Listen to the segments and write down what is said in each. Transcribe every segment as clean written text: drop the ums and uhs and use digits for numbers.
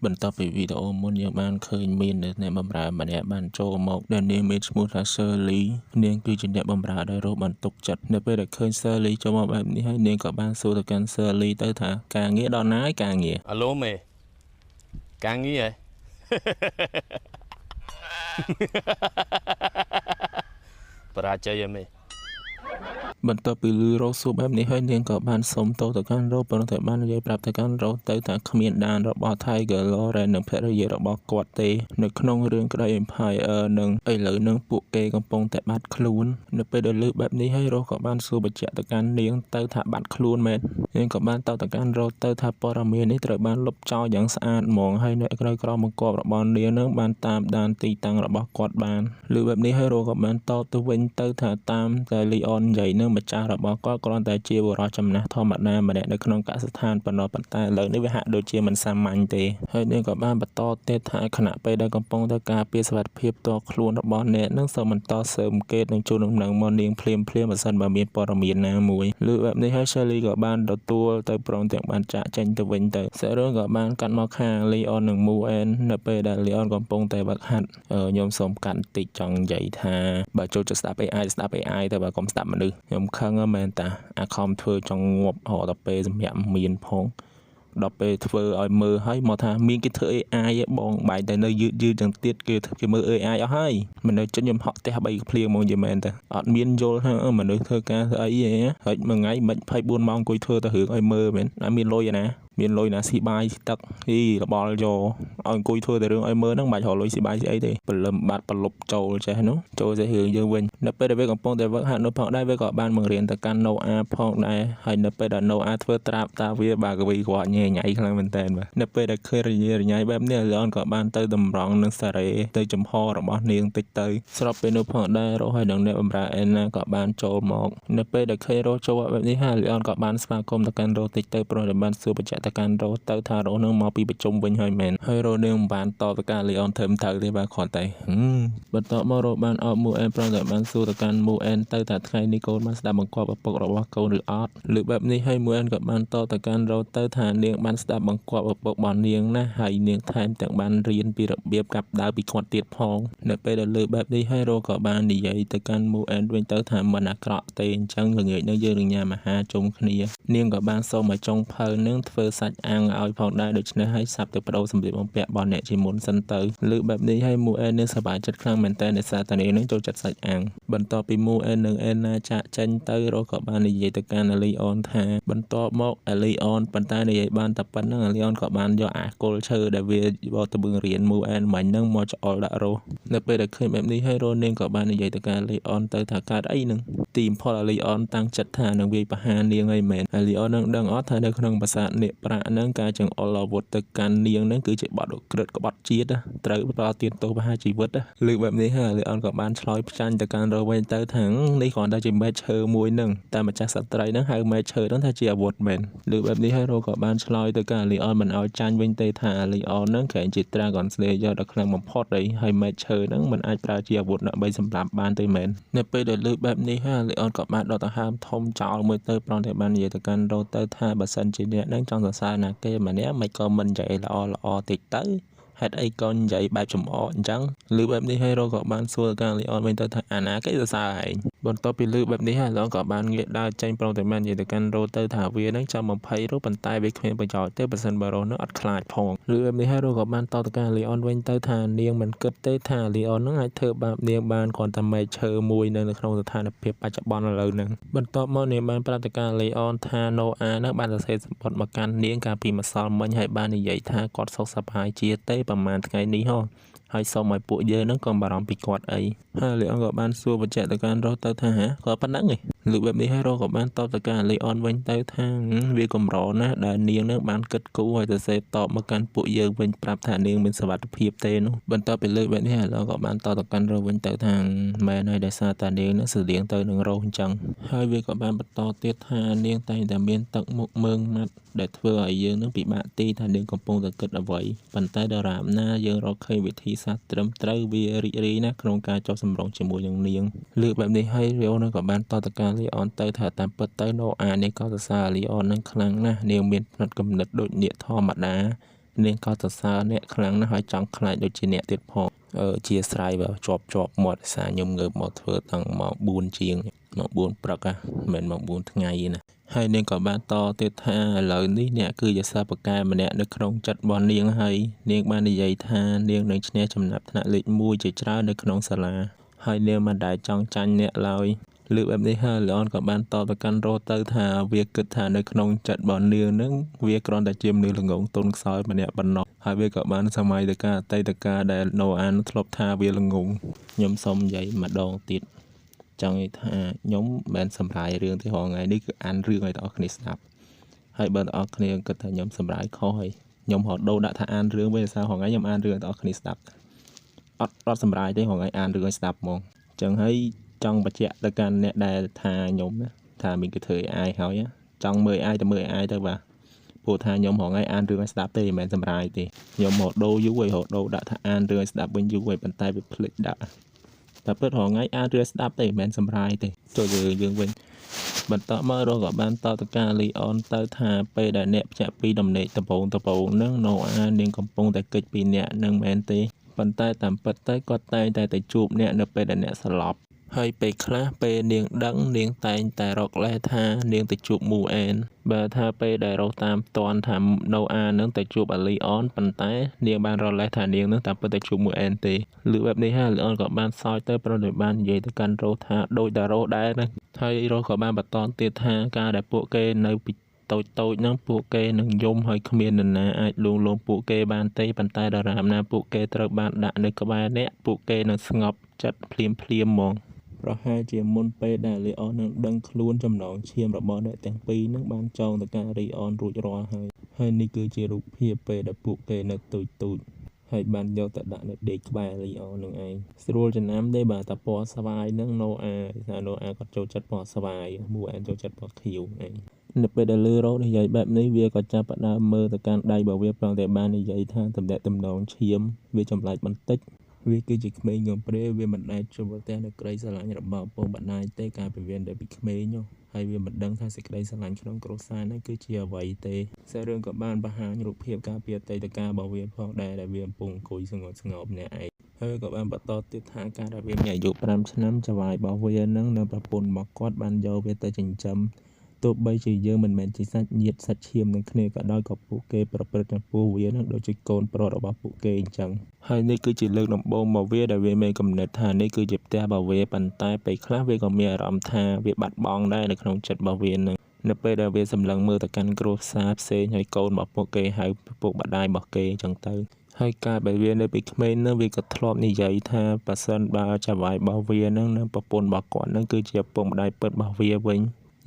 បន្ទាប់ពីវីដេអូមុនយើងបានឃើញមានអ្នកបម្រើម្នាក់បានចូលមកដែលនាងមានឈ្មោះថា Shirley នាងគឺជាអ្នកបម្រើដែលរស់បន្ទុកចិត្តនៅពេលដែលឃើញ Shirley ចូលមកបែបនេះហើយនាងក៏បានសួរទៅកាន់ Shirley ទៅថាការងារដល់ណាហើយការងារ Alo mẹ. Càng nghĩ vậy. ប្រាជ័យមេ បន្ទាប់ពីឮរ៉ូសួរបែបនេះហើយនាងក៏បានសុំទោសទៅកាន់រ៉ូប៉ុន្តែបាននិយាយប្រាប់ទៅកាន់រ៉ូទៅថាគ្មានដានរបស់ Tiger Lauren និងភរិយារបស់គាត់ទេនៅក្នុងរឿងក្តី Empire និងឥឡូវនឹងពួកគេកំពុងតែបាត់ខ្លួននៅពេលដែលឮបែបនេះហើយរ៉ូក៏បានសួរបញ្ជាក់ទៅកាន់នាងទៅថាបាត់ខ្លួនមែននាងក៏បានតបទៅកាន់រ៉ូទៅថាព័ត៌មាននេះត្រូវបានលុបចោលយ៉ាងស្អាតហ្មងហើយអ្នកក្រោយក្របង្គាប់របស់នាងនឹងបានតាមដានទីតាំងរបស់គាត់បានឮបែបនេះហើយរ៉ូក៏បានតបទៅវិញទៅថាតាមតែ Leon និយាយនឹងម្ចាស់របស់គាត់គ្រាន់តែជាបុរសចំណាស់ធម្មតាម្នាក់នៅក្នុងកសិដ្ឋានប៉ុណ្ណោះប៉ុន្តែឥឡូវនេះវាហាក់ដូចជាមិនសាមញ្ញទេហើយនាងក៏បានបន្តទៀតថាខណៈពេលដែលកំពុងតែការពារសុវត្ថិភាពផ្ទាល់ខ្លួនរបស់អ្នកនឹងសូមបន្តស៊ើបអង្កេតនិងជូនដំណឹងមកនាងភ្លាមបើសិនបើមានព័ត៌មានណាមួយឮបែបនេះហើយ Shirley ក៏បានទទួលទៅព្រមទាំងបានចាក់ចេញទៅវិញទៅសាច់រឿងក៏បានកាត់មកខាង Leon និង Moon នៅពេលដែល Leon កំពុងតែវឹកហាត់ខ្ញុំសូមកាត់បន្តិចចង់និយាយថាបើចូលចិត្តស្ដាប់ AI ទៅបើកុំស្ដាប់មនុស្សខ្ញុំខឹងមែនតាអាខំធ្វើចង់ងាប់រហូតដល់ពេលសម្រាប់មានផងដល់ពេលធ្វើឲ្យមើលហើយមកថាមានគេធ្វើ AI ឯងបងបែរតែនៅយឺតទាំងទៀតគេមើល AI អស់ហើយមនុស្សចិនខ្ញុំហក់ផ្ទះ3ភ្លៀងហ្មងនិយាយមែនតាអត់មានយល់ថាមនុស្សធ្វើការស្អីហ៎ហិចមួយថ្ងៃមិន24ម៉ោងអង្គុយធ្វើតែរឿងឲ្យមើលមែនអត់មានលុយឯណាមានលុយណាស៊ីបាយស៊ីទឹករបល់យកឲ្យអង្គុយធ្វើតែរឿងឲ្យមើលហ្នឹងមិនបាច់រកលុយស៊ីបាយស៊ីអីទេព្រលឹមបាត់ប្រលប់ចូលចេះនោះចូលចេះរឿងយើងវិញនៅពេលដែលវាកំពុងតែវឹកហាត់នោះផងដែរវាក៏បានបង្រៀនទៅកាន់ Noah ផងដែរហើយនៅពេលដែល Noah ធ្វើត្រាប់តាវាបាកវីគាត់ញ៉ៃញ៉ៃខ្លាំងមែនតើបាទនៅពេលដែលឃើញរញ៉េរញ៉ៃបែបនេះ Leon ក៏បានទៅតម្រង់នឹងសារ៉េទៅចំហរបស់នាងតិចទៅស្របពេលនោះផងដែររស់ហើយនឹងអ្នកបម្រើ Anna ក៏បានចូលមកនៅពេលដែលឃើញរស់ចូលបែបនេះហើយ Leon ក៏បានស្វាគមន៍ទៅកាន់រស់តិចទៅព្រោះតែបានសួរបញ្ជាក់ទៅកាន់រស់ទៅថារស់នឹងមកពីប្រជុំវិញហើយមែនហើយរស់នឹងមិនបានតបទៅកាន់ Leon ធ្វើមិនទៅទេបាទគ្រាន់តែបន្ទាប់មករស់បានអប Moon ព្រមតែបានសួរទៅកាន់ Moon ទៅថាថ្ងៃនេះកូនបានស្ដាប់បង្គាប់ឪពុករបស់កូនឬអត់លើបែបនេះហើយ Moon ក៏បានតបទៅកាន់រស់ទៅថានាងបានស្ដាប់បង្គាប់ឪពុករបស់នាងណាហើយនាងថែមទាំងបានរៀនពីរបៀបកាប់ដាវពីគាត់ទៀតផងនៅពេលដែលលើបែបនេះហើយរស់ក៏បាននិយាយទៅកាន់ Moon វិញទៅថាមិនអាក្រក់ទេអញ្ចឹងល្ងាចនេះយើងនឹងញ៉ាំអាហារជុំគ្នានាងក៏បានសូមឲ្យចុងភៅនឹងធ្វើសាច់អាំងឲ្យផងដែរដូច្នេះហើយសាប់ទៅបដូរសម្លៀកបំពាក់របស់អ្នកជាមុនសិនទៅលើបែបនេះហើយ Moon នឹងសប្បាយចិត្តខ្លាំងមែនតើអ្នកសាតានីនឹងចូលចិត្តសាច់អាំងបន្ទាប់ពី Moon និង Anna ចាក់ចេញទៅរស់ក៏បាននិយាយទៅកាន់ Leon ថាបន្ទាប់មក Leon ប៉ុន្តែនិយាយបានតែប៉ុណ្្នឹង Leon ក៏បានយកអាគល់ឈើដែលវាបទៅបង្រៀន Moon មិញហ្នឹងមកច្អល់ដាក់រស់នៅពេលដែលឃើញបែបនេះហើយរស់នាងក៏បាននិយាយទៅកាន់ Leon ទៅថាកើតអីនឹងទីបំផុត Leon តាំងចិត្តថានឹងវាយប្រហារនាងឲ្យមែនហើយ Leon នឹងដឹងអត់ថានៅក្នុងប្រាសាទនាគប្រាក់ហ្នឹងការចង្អុលអាវុធទៅកាន់នាងហ្នឹងគឺជាបទឧក្រិដ្ឋក្បត់ជាតិត្រូវផ្ដល់ទានទោសប្រហារជីវិតលើបែបនេះហើយ Leon ក៏បានឆ្លើយផ្ចាញ់ទៅកាន់រស់វិញទៅថានេះគ្រាន់តែជាមែកឈើមួយហ្នឹងតែម្ចាស់សត្រីហ្នឹងហៅមែកឈើហ្នឹងថាជាអាវុធមែនលើបែបនេះហើយរស់ក៏បានឆ្លើយទៅកាន់ Leon មិនឲ្យចាញ់វិញទេថា Leon ហ្នឹងក្រែងជា Dragon Slayer ដ៏ខ្លាំងបំផុតហើយមែកឈើហ្នឹងមិនអាចប្រើជាអាវុធដើម្បីសម្លាប់បានទេមែននៅពេលដែលលើបែបនេះហើយ Leon ក៏បានដកដង្ហើមធំចោលមួយទៅព្រមទាំងបាននិយាយទៅកាន់រស់ទៅថាបើសិនជាអ្នកនឹងចង់សរសើរណាគេម្នាក់មិនក៏មិននិយាយល្អតិចទៅហេតុអីក៏និយាយបែបចំអកអញ្ចឹងឬបែបនេះហើយរស់ក៏បានសួរកាន់ Leon វិញទៅថាអាណាគេសរសើរឯងបន្ទាប់ពីលើបែបនេះហើយ Leon ក៏បានងាកដើរចេញព្រមទាំងបាននិយាយទៅកាន់រស់ទៅថាវានឹងចាំ20រស់ប៉ុន្តែវាគ្មានប្រយោជន៍ទេបើសិនបើរស់នឹងអត់ខ្លាចផងឬបែបនេះហើយរស់ក៏បានតទៅកាន់ Leon វិញទៅថានាងមិនគិតទេថា Leon នឹងអាចធ្វើបាបនាងបានគ្រាន់តែមែកឈើមួយនៅក្នុងស្ថានភាពបច្ចុប្បន្នឥឡូវហ្នឹងបន្ទាប់មកនាងបានប្រាប់ទៅកាន់ Leon ថា Noah នឹងបានសរសេរសម្បត្តិមកកាន់នាងកាលពីម្សិលមិញហើយបាននិយាយថាគាត់សុខសប្បាយជាទេប្រហែលថ្ងៃនេះហ៎ហើយសូមឲ្យពួកយើងនឹងកុំបារម្ភពីគាត់អីហើយ Leon ក៏បានសួរបញ្ជាក់ទៅកាន់រស់ទៅថាគាត់ប៉ុណ្ណឹងឯងលើបែបនេះហើយរស់ក៏បានតបទៅកាន់ Leon វិញទៅថាវាកម្រណាស់ដែលនាងនឹងបានគិតគូរឲ្យទៅសេតបមកកាន់ពួកយើងវិញប្រាប់ថានាងមានសុវត្ថិភាពទេនោះបន្ទាប់ពីលើបែបនេះ Leon ក៏បានតបទៅកាន់រស់វិញទៅថាមែនហើយដោយសារតែនាងនឹងស្រដៀងទៅនឹងរស់អញ្ចឹងហើយវាក៏បានបន្តទៀតថានាងតែងតែមានទឹកមុខមើងម៉ាត់ដែលធ្វើឲ្យយើងនឹងពិបាកទីថានាងកំពុងតែគិតអ្វីប៉ុន្តែដរាបណាយើងរកឃើញវិធីសាស្ត្រត្រឹមត្រូវវារីករាយណាស់ក្នុងការចុះសម្រុងជាមួយនឹងនាងលើកបែបនេះហើយ Leon នឹងក៏បានតទៅកាន់ Leon ទៅថាតាមពិតទៅ Noah នេះក៏សរសើរ Leon នឹងខ្លាំងណាស់នាងមានផ្នត់គំនិតដូចនាគធម្មតា នាងក៏សរសើរអ្នកខ្លាំងណាស់ហើយចង់ខ្លាចដូចជាអ្នកទៀតផងជាស្រ័យបើជាប់មាត់សារខ្ញុំងើបមកធ្វើតាំងម៉ោង4ជាងម៉ោង4ព្រឹកមិនមែនម៉ោង4ថ្ងៃទេណាហើយនាងក៏បានតទៀតថាឥឡូវនេះអ្នកគឺជាសិស្សបកែម្នាក់នៅក្នុងចិត្តរបស់នាងហើយនាងបាននិយាយថានាងនឹងឈ្នះចំណាប់ថ្នាក់លេខ1ជាច្រើននៅក្នុងសាលាហើយនាងមិនដែលចង់ចាញ់អ្នកឡើយលើបែបនេះហើយល្អនក៏បានតទៅកាន់រស់ទៅថាវាគិតថានៅក្នុងចិត្តរបស់នាងនឹងវាគ្រាន់តែជាមនុស្សល្ងងទុនខ្សោយម្នាក់ប៉ុណ្ណោះហើយវាក៏បានសម័យទៅការអតីតកាលដែលណូអានធ្លាប់ថាវាល្ងងខ្ញុំសូមនិយាយម្ដងទៀតចង់និយាយថាខ្ញុំមិនសម្រាយរឿងទេហងៃនេះគឺអានរឿងឲ្យបងប្អូនគ្នាស្ដាប់ហើយបើបងប្អូនគ្នាគិតថាខ្ញុំសម្រាយខុសហើយខ្ញុំរត់ដូរដាក់ថាអានរឿងវិញសារហងៃខ្ញុំអានរឿងឲ្យបងប្អូនគ្នាស្ដាប់អត់សម្រាយទេហងៃអានរឿងឲ្យស្ដាប់ហ្មងអញ្ចឹងហើយចង់បញ្ជាក់ទៅកាន់អ្នកដែលថាខ្ញុំថាមានគេធ្វើ AI ហើយចង់មើល AI ទៅមើល AI ទៅបាទព្រោះថាខ្ញុំរងថ្ងៃអានរឿងឲ្យស្ដាប់ទេមិនមែនសម្រាយទេខ្ញុំរត់ដូរយូរហើយរត់ដូរដាក់ថាអានរឿងឲ្យស្ដាប់វិញយូរហើយប៉ុន្តែវាភ្លេចដាក់តែពិតរងថ្ងៃអានរឿងឲ្យស្ដាប់ទេមិនមែនសម្រាយទេចូលយើងវិញបន្តមករកក៏បានតទៅការលីអនទៅថាពេលដែលអ្នកភ្ជាក់ពីដំណេកដំបងហ្នឹងណូអានាងកំពុងតែកិច្ចពីអ្នកនឹងមែនទេប៉ុន្តែតាមពិតទៅគាត់តែងតែទៅជួបអ្នកនៅពេលដែលអ្នកស្លាប់ហើយពេលខ្លះពេលនាងដឹងនាងតែងតែរកលេសថានាងទៅជួបមូអែនបើថាពេលដែលរកតាមតាន់ថាណូអានឹងទៅជួបអាលីអនប៉ុន្តែនាងបានរកលេសថានាងនឹងតាមពិតទៅជួបមូអែនទេលឺបែបនេះហើយលីអនក៏បានសោយទៅប្រដូចបាននិយាយទៅកាន់រោថាដូចតារោដែរហ្នឹងហើយរោក៏បានបន្តទៀតថាការដែលពួកគេនៅពីតូចហ្នឹងពួកគេនឹងយំហើយគ្មាននរណាអាចលួងលោមពួកគេបានទេប៉ុន្តែដរាបណាពួកគេត្រូវបានដាក់នៅក្បែរអ្នកពួកគេនឹងស្ងប់ចិត្តភ្លាមហ្មងប្រហែលជាមុនពេលដែលលីអននឹងដឹងខ្លួនចំណងឈាមរបស់អ្នកទាំងពីរនឹងបានចងទៅការរីអនរួចរាល់ហើយនេះគឺជារូបភាពពេលដែលពួកគេនៅទូចហើយបានយកទៅដាក់នៅដេកក្បែរលីអននឹងឯងស្រួលចំណាំទេបាទតាពណ៌ស្វាយនឹងណូអាថាណូអាគាត់ចូលចិត្តពណ៌ស្វាយមូអែនចូលចិត្តពណ៌ខៀវឯងនៅពេលដែលលឺរោនិយាយបែបនេះវាក៏ចាប់ផ្ដើមមើលទៅកាន់ដៃរបស់វាព្រមតែបាននិយាយថាតំណងឈាមវាចម្លែកបន្តិចវាគឺជាក្មេងកំព្រាវាមិនដែលជួបប្រទះនូវក្តីស្រឡាញ់របស់ឪពុកម្ដាយទេកាលពីវានៅពីក្មេងនោះហើយវាមិនដឹងថាសេចក្តីស្រឡាញ់ក្នុងគ្រួសារនេះគឺជាអ្វីទេសាររឿងក៏បានបង្ហាញរូបភាពកាលពីអតីតកាលរបស់វាផងដែរដែលវាកំពុងអង្គុយស្ងប់ម្នាក់ឯងហើយក៏បានបន្តទៀតថាការដែលវាមានអាយុ5ឆ្នាំចៅហ្វាយរបស់វានឹងនៅប្រពន្ធរបស់គាត់បានយកវាទៅចិញ្ចឹមទោះបីជាយើងមិនមែនជាសាច់ញាតិសាច់ឈាមនឹងគ្នាក៏ដោយក៏ពួកគេប្រព្រឹត្តចំពោះវានឹងដូចជាកូនប្រុសរបស់ពួកគេអញ្ចឹងហើយនេះគឺជាលើកដំបូងមកវាដែលវាមានគំនិតថានេះគឺជាផ្ទះរបស់វាប៉ុន្តែពេលខ្លះវាក៏មានអារម្មណ៍ថាវាបាត់បង់ដែរនៅក្នុងចិត្តរបស់វានឹងនៅពេលដែលវាសម្លឹងមើលទៅកាន់គ្រួសារផ្សេងហើយកូនរបស់ពួកគេហៅពុកម្ដាយរបស់គេអញ្ចឹងទៅហើយកាលបើវានៅពីក្មេងនោះវាក៏ធ្លាប់និយាយថាប៉ះសិនបើចៅហ្វាយរបស់វានឹងនៅប្រពន្ធរបស់គាត់នឹងគឺជាពុកម្ដាយពិតរបស់វាវិញ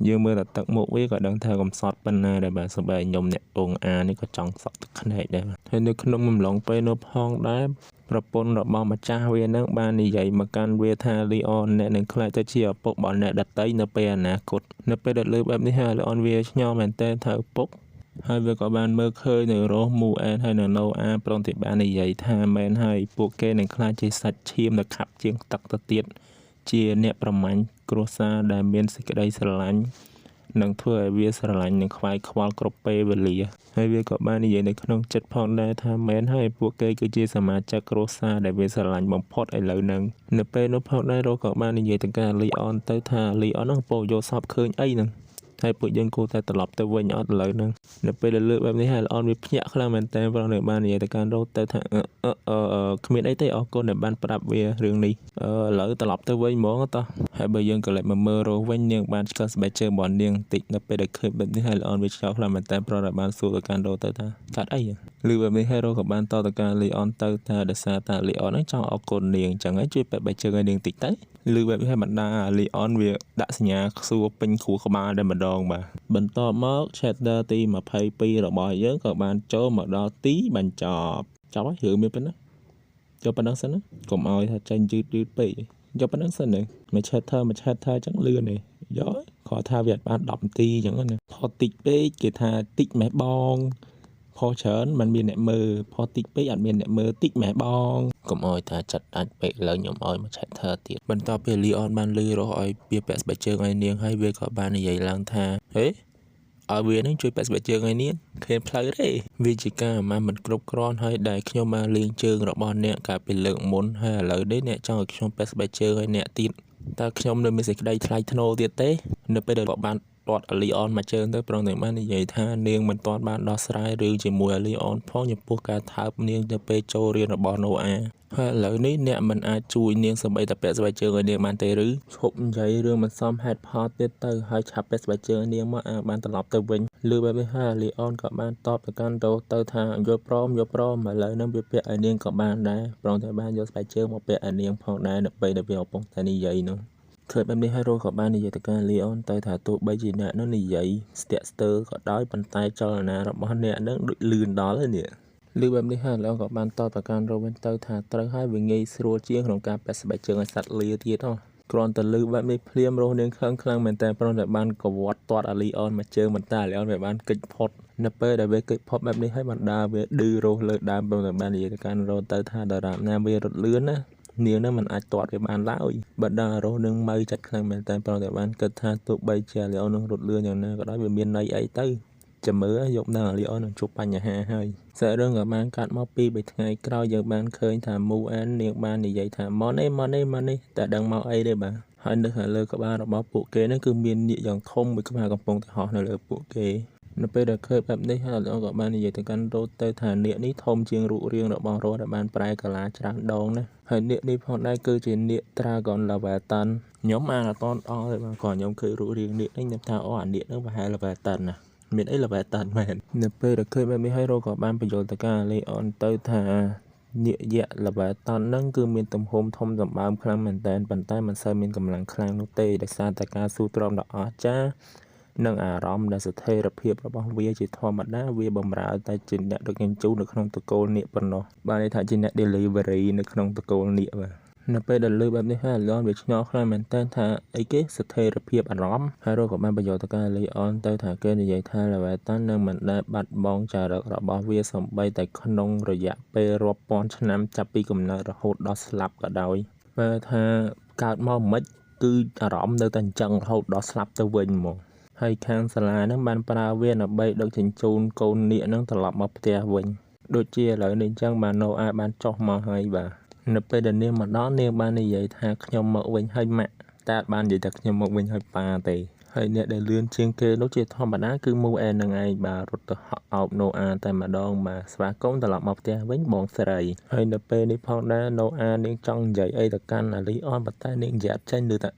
យើងមើលតែទឹកមុខវាក៏ដឹងថាកំសត់ប៉ុណ្ណាដែរបាទសម្រាប់ខ្ញុំអ្នកអង្គអានេះក៏ចង់សក់ទឹកភ្នែកដែរហើយនៅក្នុងកំឡុងពេលនោះផងដែរប្រពន្ធរបស់ម្ចាស់វានឹងបាននិយាយមកកាន់វាថាលីអនអ្នកនឹងខ្លាចទៅជាឪពុករបស់អ្នកដតីនៅពេលអនាគតនៅពេលដែលលើបែបនេះហើយលីអនវាឆ្ងល់មែនតើថាឪពុកហើយវាក៏បានមើលឃើញនៅរស់មូអែនហើយនៅណូអាព្រមទាំងបាននិយាយថាមែនហើយពួកគេនឹងខ្លាចជាសាច់ឈាមដែលខាប់ជាងទឹកទៅទៀតជាអ្នកប្រមាញ់គ្រួសារដែលមានសេចក្តីស្រឡាញ់នឹងធ្វើឲ្យវាស្រឡាញ់នឹងខ្វាយខ្វល់គ្រប់ពេលវេលាហើយវាក៏បាននិយាយនៅក្នុងចិត្តផងដែរថាមែនហើយពួកគេគឺជាសមាជិកគ្រួសារដែលវាស្រឡាញ់បំផុតឥឡូវហ្នឹងនៅពេលនោះផងដែររកក៏បាននិយាយទៅកាន់លីអនទៅថាលីអនហ្នឹងពោយកសពឃើញអីហ្នឹងហើយពួកយើងគួរតែត្រឡប់ទៅវិញអត់ឥឡូវហ្នឹងនៅពេលដែលលើកបែបនេះហើយល្អនវាភ្ញាក់ខ្លាំងមែនតើព្រោះនៅបាននិយាយទៅកាន់រោទៅថាគ្មានអីទេអរគុណដែលបានប្រាប់វារឿងនេះឥឡូវត្រឡប់ទៅវិញហ្មងតោះហើយបើយើងក៏លេចមកមើលរោវិញនាងបានឆ្កឹះស្បែកជើងរបស់នាងបន្តិចនៅពេលដែលឃើញបែបនេះហើយល្អនវាឆ្កោខ្លាំងមែនតើព្រោះតែបានសួរទៅកាន់រោទៅថាកាត់អីឮបែបនេះហើយរោក៏បានតទៅកាន់លីអនទៅថាដោយសារតាលីអនហ្នឹងចង់អរគុណនាងអញ្ចឹងហើយជួយបែបជើងឲ្យនាងតិចទៅឮបែបនេះហើយបណ្ដាលីអនវាដាក់សញ្ញាសួរពេញគ្រូក្បាលតែម្ដងបាទបន្ទាប់មក chapter ទី22របស់យើងក៏បានចូលមកដល់ទីបញ្ចប់ចប់ហើយរឿងមានប៉ុណ្ណាចូលប៉ុណ្ណឹងសិនណាកុំឲ្យថាចេញយឺតពេកយកប៉ុណ្ណឹងសិនណាមួយ chapter អញ្ចឹងលឿនទេយកគាត់ថាវាអត់បាន10នាទីអញ្ចឹងណាផុសតិចពេកគេថាតិចម៉េះបងផុសច្រើនมันមានអ្នកមើលផុសតិចពេកអត់មានអ្នកមើលតិចម៉េះបងកុំឲ្យថាចាត់ដាច់ពេកលើខ្ញុំឲ្យមួយ chapter ទៀតបន្ទាប់ពីលីអនបានលឺរស់ឲ្យវាពាក់ស្បែកជើងឲ្យនាងហើយវាក៏បាននិយាយឡើងថាហេ ឲ្យវានឹងជួយប៉ែស្បែកជើងឲ្យនាងឃើញផ្លូវទេវាជាការអាមិនគ្រប់គ្រាន់ហើយដែលខ្ញុំបានលេងជើងរបស់អ្នកកាលពីលើកមុនហើយឥឡូវនេះអ្នកចង់ឲ្យខ្ញុំប៉ែស្បែកជើងឲ្យអ្នកទៀតតើខ្ញុំនៅមានសេចក្តីថ្លៃថ្នូរទៀតទេនៅពេលដែលគាត់បានទាត់អាលីអនមកជើងទៅប្រងតែបាននិយាយថានាងមិនទាន់បានដោះស្រាយរឿងជាមួយអាលីអនផងចំពោះការថើបនាងទៅពេលចូលរៀនរបស់ណូអាហើយឥឡូវនេះអ្នកមិនអាចជួយនាងសម្បីតែពាក់ស្បែកជើងឲ្យនាងបានទេឬឈប់និយាយរឿងមិនសមហេតុផលទៀតទៅហើយឆាប់ពាក់ស្បែកជើងនាងមកបានត្រឡប់ទៅវិញលឺបែបនេះហើយលីអនក៏បានតបទៅកាន់រ៉ូទៅថាយល់ព្រមឥឡូវនឹងវាពាក់ឲ្យនាងក៏បានដែរប្រងតែបានយកស្បែកជើងមកពាក់ឲ្យនាងផងដែរនៅពេលដែលវាកំពុងតែនិយាយនោះឃើញបែបនេះហើយរ៉ូក៏បាននិយាយទៅកាន់លីអនទៅថាទោះបីជាអ្នកនោះនិយាយស្ទាក់ស្ទើរក៏ដោយប៉ុន្តែចលនារបស់អ្នកនឹងដូចលឿនដល់ហើយនេះលឺបែបនេះហើយលោកក៏បានតបទៅកាន់រ៉ូវិញទៅថាត្រូវហើយវាងាយស្រួលជាងក្នុងការប៉ែស្បែកជើងឲ្យសត្វលាទៀតហ៎គ្រាន់តែលឺបែបនេះភ្លាមរស់នាងខ្លាំងមែនតែប្រងតែបានកវាត់ទាត់អាលីអនមកជើងមិនតែអាលីអនវាបានគេចផុតនៅពេលដែលវាគេចផុតបែបនេះហើយបណ្ដាវាឌឺរស់លើដើមប្រងតែបាននិយាយទៅកាន់រ៉ូទៅថាដរាបណាវារត់លឿនណានាងនឹងមិនអាចទាត់វាបានឡើយបណ្ដារស់នឹងម៉ៅចិត្តខ្លាំងមែនតែប្រងតែបានគិតថាទោះបីជាអាលីអននឹងរត់លឿនយ៉ាងណាក៏ដោយវាមានន័យអីទៅចាំមើលយកដល់អាលីអននឹងជួបបញ្ហាហើយសាច់រឿងក៏បានកាត់មកពី3ថ្ងៃក្រោយយើងបានឃើញថាមូអែននាងបាននិយាយថាមកនេះតែដឹងមកអីទេបាទហើយនៅខាងលើក្បាលរបស់ពួកគេនេះគឺមាននាគយ៉ាងធំមួយក្បាលកំពុងតែហោះនៅលើពួកគេនៅពេលដែលឃើញបែបនេះហើយលោកក៏បាននិយាយទៅកាន់រ៉ូទៅថានាគនេះធំជាងរូបរាងរបស់រ៉ូដែលបានប្រែកាឡាច្រើនដងណាហើយនាគនេះផងដែរគឺជានាគ Dragon Leviathan ខ្ញុំអានអត់តអស់ទេបាទក៏ខ្ញុំឃើញរូបរាងនាគនេះខ្ញុំថាអានាគនឹងប្រហែល Leviathan ណាមានអី Leviathan មែននៅពេលដែលឃើញបែបនេះហើយរ៉ូក៏បានបញ្យល់ទៅកាន់លេអនទៅថានាគយក្ស Leviathan ហ្នឹងគឺមានទំហំធំសម្បើមខ្លាំងមែនតែប៉ុន្តែមិនសូវមានកម្លាំងខ្លាំងនោះទេដោយសារតែការស៊ូទ្រាំដ៏អស្ចារ្យនិងអារម្មណ៍ដែលស្ថិរភាពរបស់វាជាធម្មតាវាបម្រើតែជាអ្នកដឹកជញ្ជូននៅក្នុងតកូលនាគប៉ុណ្ណោះបានន័យថាជាអ្នក delivery នៅក្នុងតកូលនាគបាទនៅពេលដែលលើបែបនេះហើយលីអនវាឆ្ងល់ខ្លាំងមែនតើថាអីគេស្ថិរភាពអារម្មណ៍ហើយរ៉ូក៏បានបញ្យល់ទៅកាន់លីអនទៅថាគេនិយាយថា Leviathan នឹងមិនដែលបាត់បង់ចរិតរបស់វាសូម្បីតែក្នុងរយៈពេលរាប់ពាន់ឆ្នាំចាប់ពីកំណើតរហូតដល់ស្លាប់ក៏ដោយពេលថាកើតមកមិនគឺអារម្មណ៍នៅតែអញ្ចឹងរហូតដល់ស្លាប់ទៅវិញមកហើយខាងសាលានឹងបានប្រើវាដើម្បីដឹកជញ្ជូនកូននាគនឹងត្រឡប់មកផ្ទះវិញដូចជាឥឡូវនេះអញ្ចឹងបានណូអាបានចុះមកហើយបាទនៅពេលដែលនាងមកដល់នាងបាននិយាយថាខ្ញុំមកវិញហើយម៉ាក់តែអត់បាននិយាយថាខ្ញុំមកវិញហើយប៉ាទេហើយអ្នកដែលលឿនជាងគេនោះជាធម្មតាគឺមូអែននឹងឯងបាទរត់ទៅហក់អោបណូអាតែម្ដងបាទស្វាគមន៍ត្រឡប់មកផ្ទះវិញបងស្រីហើយនៅពេលនេះផងដែរណូអានាងចង់និយាយអីទៅកាន់អាលីអនប៉ុន្តែនាងនិយាយអត់ចេញឬថា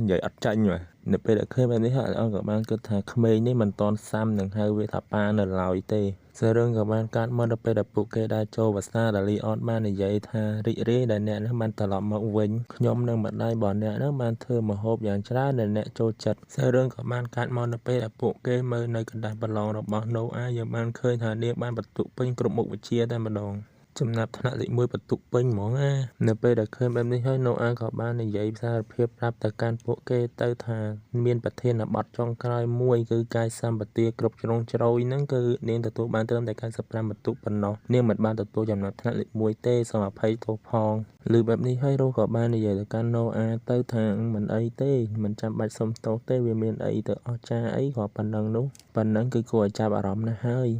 និយាយអត់ចាញ់បាទនៅពេលដែលឃើញបែបនេះហើយអនក៏បានគិតថាក្មេងនេះមិនទាន់សាំនឹងហៅវាថាប៉ានៅឡើយទេសាររឿងក៏បានកាត់មកដល់ពេលដែលពួកគេได้ចូលភាសាដែលលីអនបាននិយាយថារីករាយដែលអ្នកនឹងបានត្រឡប់មកវិញខ្ញុំនិងម្ដាយរបស់អ្នកនឹងបានធ្វើម្ហូបយ៉ាងច្រើនដែលអ្នកចូលចិត្តសាររឿងក៏បានកាត់មកនៅពេលដែលពួកគេមើលនៅកណ្ដាស់ប្រឡងរបស់ណូអាយើងបានឃើញថានាងបានបន្ទុកពេញគ្រប់មុខវិជ្ជាតែម្ដងចំណាប់ថ្នាក់លេខ1បន្ទុកពេញហ្មងនៅពេលដែលឃើញបែបនេះហើយណូអាក៏បាននិយាយសារភាពប្រាប់ទៅកាន់ពួកគេទៅថាមានប្រធានបទចុងក្រោយមួយគឺកាយសម្បទាគ្រប់ជ្រុងជ្រោយហ្នឹងគឺនាងទទួលបានត្រឹមតែ95បន្ទុកប៉ុណ្ណោះនាងមិនបានទទួលចំណាប់ថ្នាក់លេខ1ទេសូមអភ័យទោសផងឬបែបនេះហើយរ៉ូក៏បាននិយាយទៅកាន់ណូអាទៅថាមិនអីទេមិនចាំបាច់សុំទោសទេវាមានអីទៅអស្ចារ្យអីក៏ប៉ុណ្ណឹងនោះប៉ុណ្ណឹងគឺគួរឲ្យចាប់អារម្មណ៍ណាស់ហើយ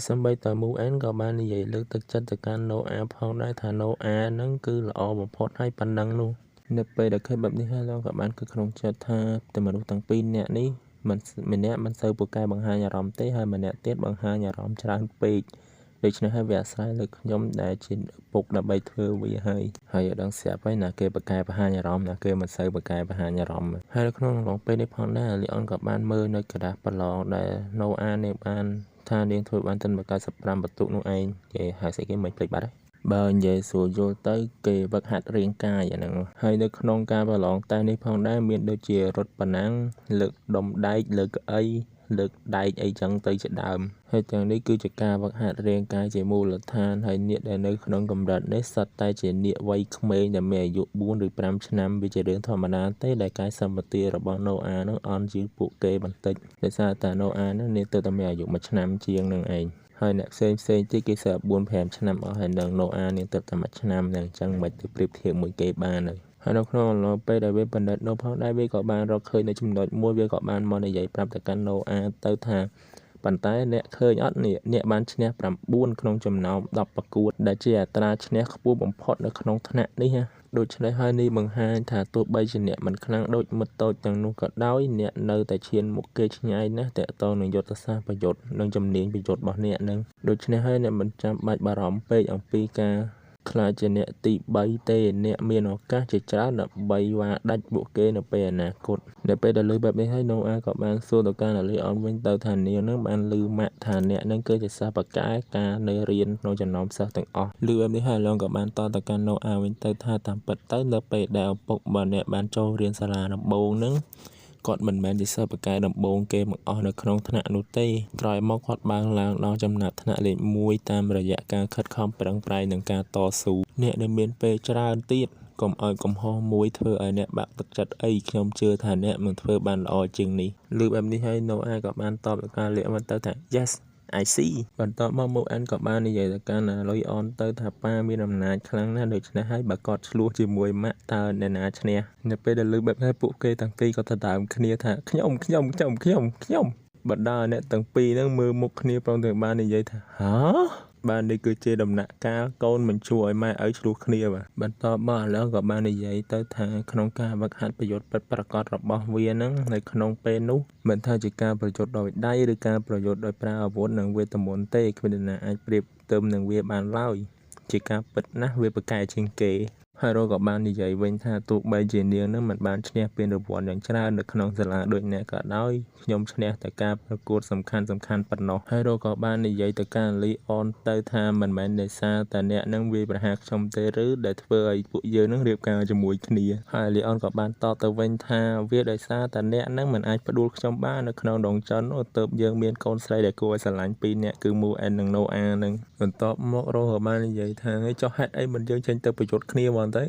សូម្បីតែមូអែនក៏បាននិយាយលើកទឹកចិត្តទៅកាន់ណូអាផងដែរថាណូអាហ្នឹងគឺល្អបំផុតហើយប៉ុណ្ណឹងនោះនៅពេលដែលឃើញបែបនេះហើយលោកក៏បានគិតក្នុងចិត្តថាតែមនុស្សទាំងពីរនាក់នេះម្នាក់មិនសូវពូកែបង្ហាញអារម្មណ៍ទេហើយម្នាក់ទៀតបង្ហាញអារម្មណ៍ច្រើនពេកដូច្នេះហើយវាអាស្រ័យលើខ្ញុំដែលជាឪពុកដើម្បីធ្វើវាហើយឲ្យដឹងស្រាប់ហើយណាគេបកកែបង្ហាញអារម្មណ៍ណាគេមិនសូវបកកែបង្ហាញអារម្មណ៍ហើយក្នុងអំឡុងពេលនេះផងដែរលីអនក៏បានមើលនៅក្រដាសប្រឡងដែលណូអានេះបានថានាងធ្វើបានត្រឹម95បន្ទុកនោះឯងគេហៅស្អីគេមិនភ្លេចបាត់ហើយបើនិយាយស្រួលយល់ទៅគេវឹកហាត់រាងកាយអាហ្នឹងហើយនៅក្នុងការប្រឡងតែនេះផងដែរមានដូចជារត់ប៉ណាំងលើកដុំដែកលើកកៅអីលើកដែកអីចឹងទៅជាដើមហើយទាំងនេះគឺជាការវឹកហាត់រាងកាយជាមូលដ្ឋានហើយនាគដែលនៅក្នុងកម្រិតនេះសុទ្ធតែជានាគវ័យក្មេងដែលមានអាយុ4ឬ5ឆ្នាំវាជារឿងធម្មតាទេដែលកាយសម្បទារបស់ណូអានឹងអន់ជាងពួកគេបន្តិចដោយសារតែណូអានឹងនាងទៅតែមានអាយុ1ឆ្នាំជាងនឹងឯងហើយអ្នកផ្សេងទៀតគេសើ4-5ឆ្នាំអស់ហើយនឹងណូអានាងទៅតែ1ឆ្នាំនឹងអញ្ចឹងមិនទៅប្រៀបធៀបមួយគេបានហើយ ហើយនៅក្នុងអំឡុងពេលដែលវាបណ្ឌិតនៅផងដែរវាក៏បានរកឃើញនៅចំណុចមួយវាក៏បានមកនិយាយប្រាប់ទៅកាន់ណូអាទៅថាប៉ុន្តែអ្នកឃើញអត់នេះអ្នកបានឈ្នះ9ក្នុងចំណោម10ប្រកួតដែលជាអត្រាឈ្នះខ្ពស់បំផុតនៅក្នុងថ្នាក់នេះណាដូច្នេះហើយនេះបង្ហាញថាទោះបីជាអ្នកមិនខ្លាំងដូចមិត្តតូចទាំងនោះក៏ដោយអ្នកនៅតែឈានមុខគេឆ្ងាយណាស់ទាក់ទងនឹងយុទ្ធសាស្ត្រប្រយុទ្ធនិងជំនាញប្រយុទ្ធរបស់អ្នកនឹងដូច្នេះហើយអ្នកមិនចាំបាច់បារម្ភពេកអំពីការខ្លាចជាអ្នកទី3ទេអ្នកមានឱកាសជាច្រើនដើម្បីវាដាច់ពួកគេនៅពេលអនាគតនៅពេលដែលលើបែបនេះហើយណូអាក៏បានសួរទៅកាន់លីអនវិញទៅថានាងនឹងបានឮម៉ាក់ថាអ្នកនឹងគឺជាសិស្សបកែការនៅរៀនក្នុងចំណោមសិស្សទាំងអស់ឮបែបនេះហើយឡងក៏បានតទៅកាន់ណូអាវិញទៅថាតាមពិតទៅនៅពេលដែលឪពុករបស់អ្នកបានចូលរៀនសាលាដំបូងនឹងគាត់មិនមែនជាសិស្សបកែដំបូងគេមកអស់នៅក្នុងថ្នាក់នោះទេក្រោយមកគាត់បានឡើងដល់ចំណាត់ថ្នាក់លេខ1តាមរយៈការខិតខំប្រឹងប្រែងនិងការតស៊ូអ្នកនៅមានពេលច្រើនទៀតកុំឲ្យកំហុសមួយធ្វើឲ្យអ្នកបាក់ទឹកចិត្តអីខ្ញុំជឿថាអ្នកនឹងធ្វើបានល្អជាងនេះលើបែបនេះហើយ Noah ក៏បានតបទៅការលាក់មកទៅថា Yes I see បន្ទាប់មក Moen ក៏បាននិយាយទៅកាន់ Loyon ទៅថាប៉ាមានអំណាចខ្លាំងណាស់ដូច្នេះហើយបើគាត់ឆ្លោះជាមួយម៉ាក់តើអ្នកណាឈ្នះនៅពេលដែលលើបែបនេះពួកគេទាំងពីរក៏ទៅដើមគ្នាថាខ្ញុំបណ្ដាអ្នកទាំងពីរហ្នឹងមើលមុខគ្នាព្រមទាំងបាននិយាយថាហ៎បាននេះគឺជាដំណាក់កាលកូនមិនជួយឲ្យម៉ែឲ្យឆ្លោះគ្នាបាទបន្ទាប់មកឥឡូវក៏បាននិយាយទៅថាក្នុងការវឹកហាត់ប្រយុទ្ធពិតប្រាកដរបស់វាហ្នឹងនៅក្នុងពេលនោះមិនថាជាការប្រយុទ្ធដោយដៃឬការប្រយុទ្ធដោយប្រើអាវុធនិងវេទមន្តទេគ្មាននរណាអាចប្រៀបផ្ទឹមនឹងវាបានឡើយជាការពិតណាស់វាប្រកែកជាងគេហើយរកក៏បាននិយាយវិញថាទោះបីជានាងនឹងមិនបានឈ្នះពានរង្វាន់យ៉ាងច្រើននៅក្នុងសាលាដូចអ្នកក៏ដោយខ្ញុំឈ្នះតែការប្រកួតសំខាន់ប៉ុណ្ណោះហើយរកក៏បាននិយាយទៅកាន់លីអនទៅថាមិនមែនដោយសារតែអ្នកនឹងវាយប្រហារខ្ញុំទេឬដែលធ្វើឲ្យពួកយើងនឹងរៀបការជាមួយគ្នាហើយលីអនក៏បានតបទៅវិញថាវាដោយសារតែអ្នកនឹងមិនអាចផ្ដួលខ្ញុំបាននៅក្នុងដងចន្ទទើបយើងមានកូនស្រីដែលគួរឲ្យស្រឡាញ់ពីរនាក់គឺ Moen និង Noah នឹងបន្ទាប់មករកក៏បាននិយាយថាចុះហេតុអីមិនយើងចេញទៅប្រយុទ្ធគ្នាមកទៅ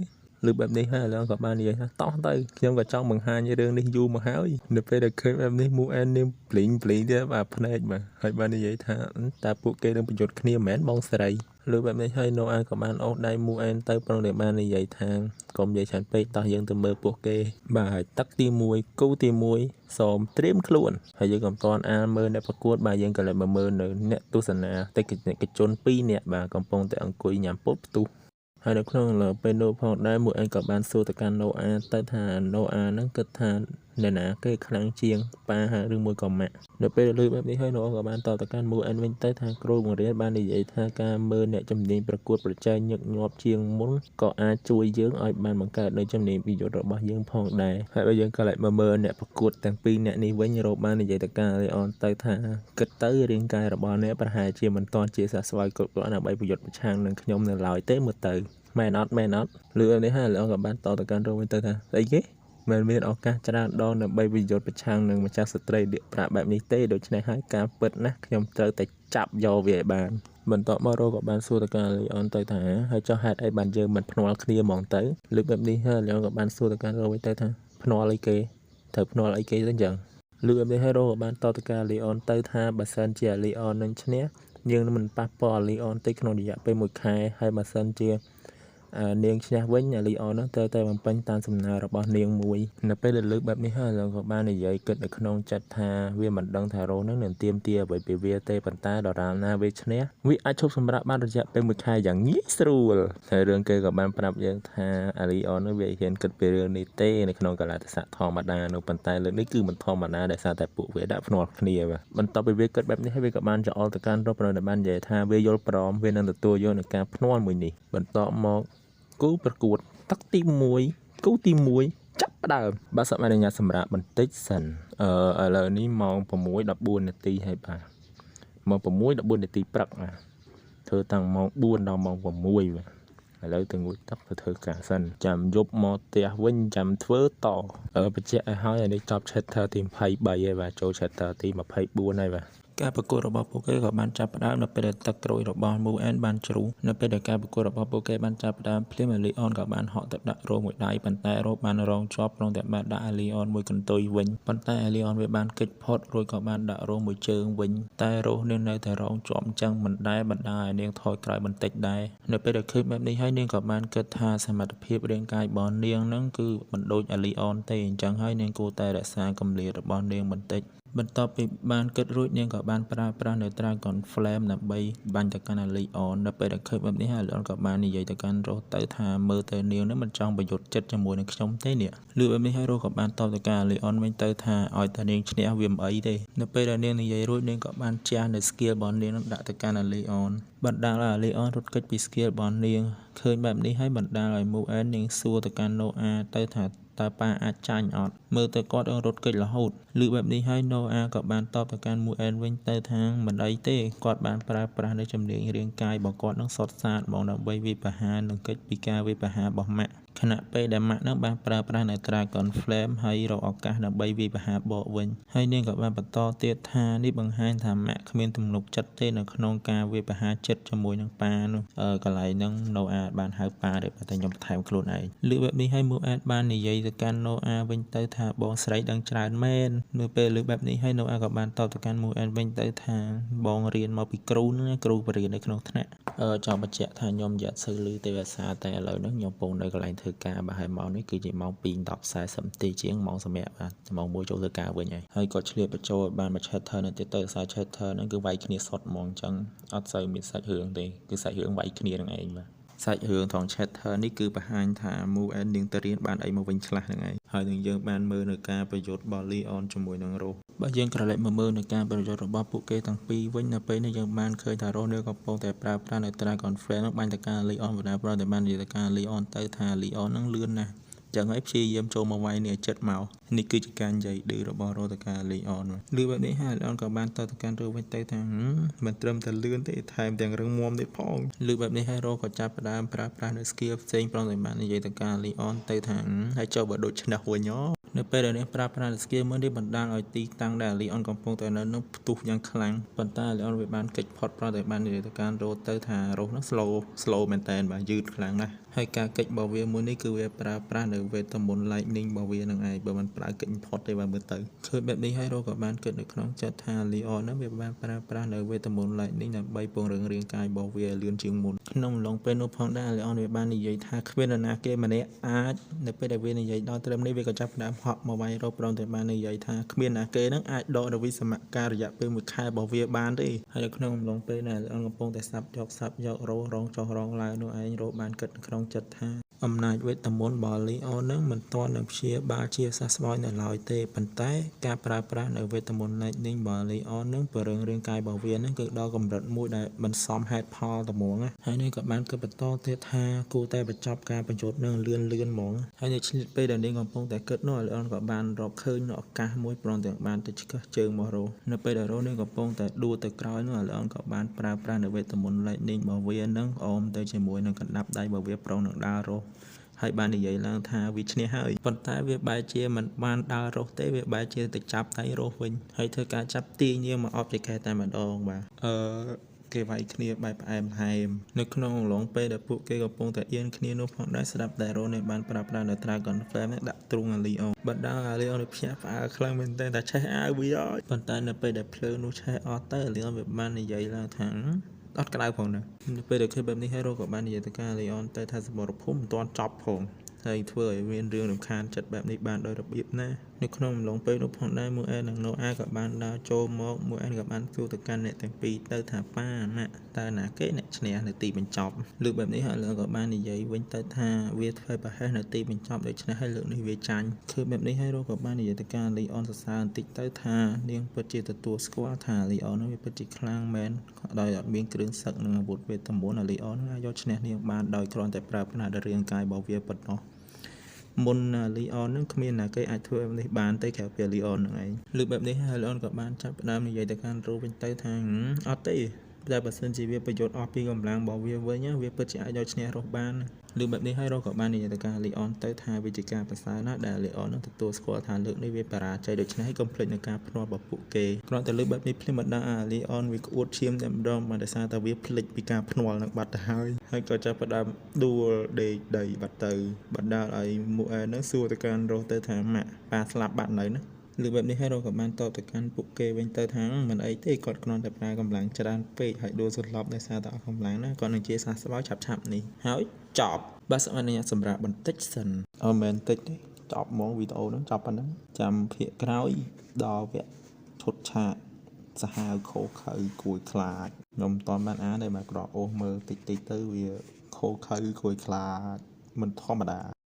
ឬបែបនេះហើយឥឡូវក៏បាននិយាយថាតោះទៅខ្ញុំក៏ចង់បង្ហាញរឿងនេះយូរមកហើយនៅពេលដែលឃើញបែបនេះ Moen នាងភ្លេងទៀតបាទភ្នែកបាទហើយបាននិយាយថាតើពួកគេនឹងប្រយុទ្ធគ្នាមិនមែនបងស្រីឬបែបនេះហើយ Noah ក៏បានអូសដៃ Moen ទៅព្រោះតែបាននិយាយថាកុំនិយាយច្រើនពេកតោះយើងទៅមើលពួកគេបាទទឹកទី1គូទី1សូមត្រៀមខ្លួនហើយយើងក៏មិនទាន់អានមើលអ្នកប្រកួតបាទយើងក៏lạiមើលនៅអ្នកទស្សនាតិកជន2នាក់បាទកំពុងតែអង្គុយញ៉ាំពុតផ្ទុះហើយនៅក្នុងពេលនោះផងដែរមួយឯងក៏បានសួរទៅកាន់ Noah ទៅថា Noah ហ្នឹងគិតថាអ្នកណាគេខ្លាំងជាងប៉ាឬមួយក៏ម៉ាក់នៅពេលលើបែបនេះហើយ Noah ក៏បានតបទៅកាន់មួយឯងវិញទៅថាគ្រូបង្រៀនបាននិយាយថាការមើលអ្នកជំនាញប្រកួតប្រជែងញឹកញាប់ជាងមុនក៏អាចជួយយើងឲ្យបានបង្កើតនៅជំនាញប្រយុទ្ធរបស់យើងផងដែរហើយបើយើងក៏lạiមើលអ្នកប្រកួតទាំងពីរអ្នកនេះវិញរកបាននិយាយទៅកាន់ Leon ទៅថាគិតទៅរាងកាយរបស់អ្នកប្រហែលជាមិនទាន់ជាសះស្បើយគ្រប់គ្រាន់ដើម្បីប្រយុទ្ធប្រឆាំងនឹងខ្ញុំនៅឡើយទេមើលទៅមែនអត់លឺនេះហើយលោកក៏បានតទៅកាន់រោវិញទៅថាស្អីគេមិនមានឱកាសច្រើនដងដើម្បីប្រយុទ្ធប្រឆាំងនឹងម្ចាស់ស្ត្រីលាកប្រាក់បែបនេះទេដូច្នេះហើយការពិតណាស់ខ្ញុំត្រូវតែចាប់យកវាឲ្យបានបន្ទាប់មករោក៏បានសួរទៅកាន់លីអនទៅថាហើយចុះហេតុអីបានយើងមិនភ្នាល់គ្នាហ្មងទៅលើបែបនេះហើយលីអនក៏បានសួរទៅកាន់រោវិញទៅថាភ្នាល់អីគេត្រូវភ្នាល់អីគេទៅអញ្ចឹងលើបែបនេះហើយរោក៏បានតទៅកាន់លីអនទៅថាបើសិនជាលីអននឹងឈ្នះយើងនឹងមិនប៉ះពាល់លីអនទេក្នុងរយៈពេល1ខែហើយបើសិនជានាងឈ្នះវិញលីអននោះត្រូវតែបំពេញតាមសំណើរបស់នាងមួយនៅពេលលើកបែបនេះហើយលោកក៏បាននិយាយគិតនៅក្នុងចិត្តថាវាមិនដឹងថារ៉ូនឹងទាមទារអ្វីពីវាទេប៉ុន្តែដរាបណាវាឈ្នះវាអាចឈប់សម្រាកបានរយៈពេល1ខែយ៉ាងងាយស្រួលហើយរឿងគេក៏បានប្រាប់យើងថាលីអននោះវាហ៊ានគិតពីរឿងនេះទេនៅក្នុងកលៈទេសៈធម្មតានោះប៉ុន្តែលើកនេះគឺមិនធម្មតាដោយសារតែពួកវាដាក់ភ្នាល់គ្នាបន្ទាប់ពីវាគិតបែបនេះហើយវាក៏បានចោលទៅកាន់រ៉ូប្រនៅបាននិយាយថាវាយល់ព្រមវានឹងទទួលយកនឹងការភ្នាល់មួយនេះបន្ទាប់មកគូប្រកួតទឹកទី1គូទី1ចាប់ផ្ដើមបាទសមអនុញ្ញាតសម្រាប់បន្តិចសិនឥឡូវនេះម៉ោង 6:14 នាទីហើយបាទម៉ោង 6:14 នាទីព្រឹកបាទធ្វើតាំងម៉ោង 4 ដល់ម៉ោង 6 បាទឥឡូវទៅងូតទឹកទៅធ្វើការសិនចាំយប់មកផ្ទះវិញចាំធ្វើតបញ្ជាក់ឲ្យហើយនេះចប់ chapter ទី23ហើយបាទចូល chapter ទី24ហើយបាទ ការប្រកួតរបស់ពួកគេក៏បានចាប់ផ្ដើមនៅពេលដែលទឹកក្រូចរបស់ Moon បានជ្រុះនៅពេលដែលការប្រកួតរបស់ពួកគេបានចាប់ផ្ដើមភ្លាម Leon ក៏បានហក់ទៅដាក់រោមួយដៃប៉ុន្តែរោបានរងជាប់ព្រមទាំងបានដាក់ Leon មួយកន្ទុយវិញប៉ុន្តែ Leon វាបានគេចផុតរួចក៏បានដាក់រោមួយជើងវិញតែរោនាងនៅតែរងជាប់អញ្ចឹងមិនដែលបណ្ដាលឲ្យនាងថយក្រោយបន្តិចដែរនៅពេលដែលឃើញបែបនេះហើយនាងក៏បានគិតថាសមត្ថភាពរាងកាយរបស់នាងនឹងគឺមិនដូច Leon ទេអញ្ចឹងហើយនាងគួរតែរក្សាកម្រិតរបស់នាងបន្តិចបន្ទាប់ពីបានគិតរួចនាងក៏បានប្រើប្រាស់នៅ Dragon Flame ដើម្បីបាញ់ទៅកាន់ Leon នៅពេលដែលឃើញបែបនេះហើយ Leon ក៏បាននិយាយទៅកាន់ Rose ទៅថាមើលទៅនាងនឹងមិនចង់ប្រយុទ្ធចិត្តជាមួយនឹងខ្ញុំទេនេះលឺបែបនេះហើយ Rose ក៏បានតបទៅកាន់ Leon វិញទៅថាឲ្យតែនាងឈ្នះវាមិនអីទេនៅពេលដែលនាងនិយាយរួចនាងក៏បានជះនៅ skill របស់នាងនឹងដាក់ទៅកាន់ Leon បណ្ដាលឲ្យ Leon រត់គេចពី skill របស់នាងឃើញបែបនេះហើយបណ្ដាលឲ្យ Moon នាងសួរទៅកាន់ Noah ទៅថាតើប៉ាអាចចាញ់អត់មើលទៅគាត់រត់គេចរហូតឮបែបនេះហើយ Noah ក៏បានតបទៅកាន់ Moon វិញទៅថាមិនអីទេគាត់បានប្រើប្រាស់នៅជំនាញរាងកាយរបស់គាត់នឹងសុទ្ធសាធហ្មងដើម្បីវិបហានិងកិច្ចពីការវិបហារបស់ម៉ាក់ខណៈពេលដែលម៉ាក់នឹងបានប្រើប្រាស់នៅ Dragon Flame ហើយរកឱកាសដើម្បីវិបហាបកវិញហើយនាងក៏បានបន្តទៀតថានេះបង្ហាញថាម៉ាក់គ្មានទំនុកចិត្តទេនៅក្នុងការវិបហាចិត្តជាមួយនឹងប៉ានោះកន្លែងហ្នឹង Noah បានហៅប៉ាទេតែខ្ញុំបន្ថែមខ្លួនឯងឮបែបនេះហើយ Moon បាននិយាយទៅកាន់ Noah វិញទៅថាបងស្រីដឹងច្រើនមែននៅពេលឮបែបនេះហើយ Noah ក៏បានតបទៅកាន់ Moon វិញទៅថាបងរៀនមកពីគ្រូហ្នឹងគ្រូបរិញ្ញាបត្រនៅក្នុងថ្នាក់ចង់បញ្ជាក់ថាខ្ញុំរយៈសូវឮទេភាសាតែឥឡូវហ្នឹងខ្ញុំកំពុងនៅកន្លែងធ្វើការបាទហើយម៉ោងនេះគឺជាម៉ោង 2:40 នាទីជាងម៉ោងសម្រាប់បាទម៉ោង 1 ចូលធ្វើការវិញហើយក៏ឆ្លៀតបញ្ចូលបានមួយ chapter នៅទៀតទៅសារ chapter ហ្នឹងគឺវាយគ្នាសុទ្ធហ្មងអញ្ចឹងអត់សូវមានសាច់រឿងទេគឺសាច់រឿងវាយគ្នានឹងឯងបាទសាច់រឿងថង chapter នេះគឺបង្ហាញថា Moon នាងទៅរៀនបានអីមកវិញខ្លះហ្នឹងឯងហើយនឹងយើងបានមើលនៅការប្រយុទ្ធរបស់ Leon ជាមួយនឹង Rose បើយើងក្រឡេកមកមើលនៅការប្រយុទ្ធរបស់ពួកគេទាំងពីរវិញនៅពេលនេះយើងបានឃើញថា Rose នាងកំពុងតែប្រើប្រាស់នៅ Dragon Flame នឹងបាញ់ទៅកាន់ Leon បណ្ដាប្រតែបាននិយាយទៅកាន់ Leon ទៅថា Leon នឹងលឿនណាស់ចឹងហើយព្យាយាមចូលមកវាយនេះឲ្យចិត្តមកនេះគឺជាការនិយាយឌឺរបស់រោតកា Leon ឮបែបនេះហើយ Leon ក៏បានទៅកាន់រោវិញទៅថាមិនត្រឹមតែលឿនទេថែមទាំងរឹងមាំទៀតផងឮបែបនេះហើយរោក៏ចាប់ផ្ដើមប្រើប្រាស់នៅ skill ផ្សេងប្រងតែបាននិយាយទៅកាន់ Leon ទៅថាហើយចុះបើដូចឆ្នះវិញនៅពេលដែលនេះប្រើប្រាស់ skill មួយនេះបណ្ដាលឲ្យទីតាំងដែល Leon កំពុងតែនៅនឹងផ្ទុះយ៉ាងខ្លាំងប៉ុន្តែ Leon វាបានគេចផុតប្រងតែបាននិយាយទៅកាន់រោទៅថារោនឹង slow មែនតើបាទយឺតខ្លាំងណាស់ហើយការគេចរបស់វាមួយនេះគឺវាប្រើប្រាស់នៅវេទមន្ត Lightning របស់វានឹងឯងបើមិនប្រើគេចផុតទេបាទមើលទៅឃើញបែបនេះហើយរោក៏បានគិតនៅក្នុងចិត្តថា Leon នឹងវាបានប្រើប្រាស់នៅវេទមន្ត Lightning ដើម្បីពង្រឹងរាងកាយរបស់វាឲ្យលឿនជាងមុនក្នុងអំឡុងពេលនោះផងដែរ Leon វាបាននិយាយថាគ្មាននរណាគេម្នាក់អាចនៅពេលដែលវានិយាយដល់ត្រឹមនេះវាក៏ចាប់ផ្ដើមហក់មកវាយរោព្រមតែបាននិយាយថាគ្មានណាគេនឹងអាចដកនៅវិសមការរយៈពេល1ខែរបស់វាបានទេហើយនៅក្នុងអំឡុងពេលដែល Leon កំពុងតែសាប់យករោរងចុះរងឡើងនោះឯងរោបានគិតក្នុងចិត្តថាអំណាចវេទមន្តរបស់ Leon នឹងមិនទាន់នឹងព្យាបាលជាសះស្បើយនៅឡើយទេប៉ុន្តែការប្រើប្រាស់នៅវេទមន្ត Lightning របស់ Leon នឹងពង្រឹងរាងកាយរបស់វានឹងគឺដល់កម្រិតមួយដែលមិនសមហេតុផលតែហ្មងហើយនេះក៏បានគិតបន្តទៀតថាគួរតែបញ្ចប់ការបញ្យុទ្ធនឹងលឿនហ្មងហើយនៅឆ្លៀតពេលដែលនាងកំពុងតែគិតនោះ Leon ក៏បានរកឃើញនៅឱកាសមួយព្រមទាំងបានទៅឆ្កឹះជើងមករោនៅពេលដែលរោនាងកំពុងតែដួលទៅក្រោយនោះ Leon ក៏បានប្រើប្រាស់នៅវេទមន្ត Lightning របស់វានឹងអមទៅជាមួយនឹងកណ្ដាប់ដៃរបស់វាប្រងនឹងដើររោហើយបាននិយាយឡើងថាវាឈ្នះហើយប៉ុន្តែវាបែរជាមិនបានដើររស់ទេវាបែរជាទៅចាប់ដៃរស់វិញហើយធ្វើការចាប់ទាញនាងមកអបជាខែតែម្ដងបាទគេវាយគ្នាបែបផ្អែមល្ហែមនៅក្នុងអំឡុងពេលដែលពួកគេកំពុងតែអៀនគ្នានោះផងដែរស្ដាប់តែរ៉ូនេះបានប្រើប្រាស់នៅ Dragon Flame នេះដាក់ទ្រូងអា Leon បណ្ដាអា Leon នេះភ្ញាក់ផ្អើលខ្លាំងមែនទែនតែឆេះអាវវាអើយប៉ុន្តែនៅពេលដែលភ្លើងនោះឆេះអស់ទៅ Leon វាបាននិយាយឡើងថាអត់ក្តៅផងណានៅពេលដែលឃើញបែបនេះហើយរ៉ូក៏បាននិយាយទៅការ Leon ទៅថាសមរភូមិមិនទាន់ចប់ផងហើយធ្វើឲ្យមានរឿងរំខានចិត្តបែបនេះបានដោយរបៀបណានៅក្នុងអំឡុងពេលនោះផងដែរ Moon និង Noah ក៏បានដើរចូលមក Moon ក៏បានសួរទៅកាន់អ្នកទាំងពីរទៅថាប៉ាម៉ាក់តើណាគេអ្នកឈ្នះនៅទីបញ្ចប់លើកបែបនេះហើយក៏បាននិយាយវិញទៅថាវាធ្វើប្រហែសនៅទីបញ្ចប់ដូច្នេះហើយលើកនេះវាចាញ់ឃើញបែបនេះហើយរ៉ូក៏បាននិយាយទៅកាន់ Leon សរសើរបន្តិចទៅថានាងពិតជាទទួលស្គាល់ថា Leon នោះវាពិតជាខ្លាំងមែនដោយអត់មានគ្រឿងសឹកនិងអាវុធវេទមន្ត Leon នឹងអាចយកឈ្នះនាងបានដោយគ្រាន់តែប្រើប្រាស់ដល់រាងកាយរបស់វាប៉ុណ្ណោះមុន Leon នឹងគ្មានណាគេអាចធ្វើបែបនេះបានទេក្រៅពី Leon នឹងឯងលើបែបនេះហើយ Leon ក៏បានចាប់ផ្ដើមនិយាយទៅកាន់ Rose វិញទៅថាអត់ទេ តែបើសិនជាវាប្រយុទ្ធអស់ពីកម្លាំងរបស់វាវិញវាពិតជាអាចយកឈ្នះរស់បានលើបែបនេះហើយរស់ក៏បាននិយាយទៅការលីអនទៅថាវាជាការប្រសើរណាស់ដែលលីអននឹងទទួលស្គាល់ថាលើកនេះវាបរាជ័យដូច្នេះហើយកុំភ្លេចនឹងការភ្នាល់របស់ពួកគេគ្រាន់តែលើបែបនេះភ្លាមម្ដងអាលីអនវាក្អួតឈាមតែម្ដងមកដោយសារតែវាភ្លេចពីការភ្នាល់នឹងបាត់ទៅហើយក៏ចាប់ផ្ដើមដួលដេកដីបាត់ទៅបណ្ដាលឲ្យមួអែនឹងសួរទៅកាន់រស់ទៅថាម៉ាក់ប៉ាស្លាប់បាត់នៅណាលើបែបនេះហើយរកក៏បានតបទៅកាន់ពួកគេវិញទៅថាមិនអីទេគាត់គ្រាន់តែប្រើកម្លាំងច្រើនពេកហើយដួលសន្លប់ដោយសារតែអស់កម្លាំងណាគាត់នឹងជាសះស្បើយឆាប់នេះហើយចប់បាទសូមអនុញ្ញាតសម្រាប់បន្តិចសិនអត់មែនតិចទេចប់ហ្មងវីដេអូហ្នឹងចប់ប៉ុណ្ណឹងចាំភាគក្រោយដល់វគ្គឈុតឆាកសាហាវខូខើគួយខ្លាចខ្ញុំមិនតាន់បានអានទេបាទគ្រាន់អូសមើលតិចទៅវាខូខើគួយខ្លាចមិនធម្មតា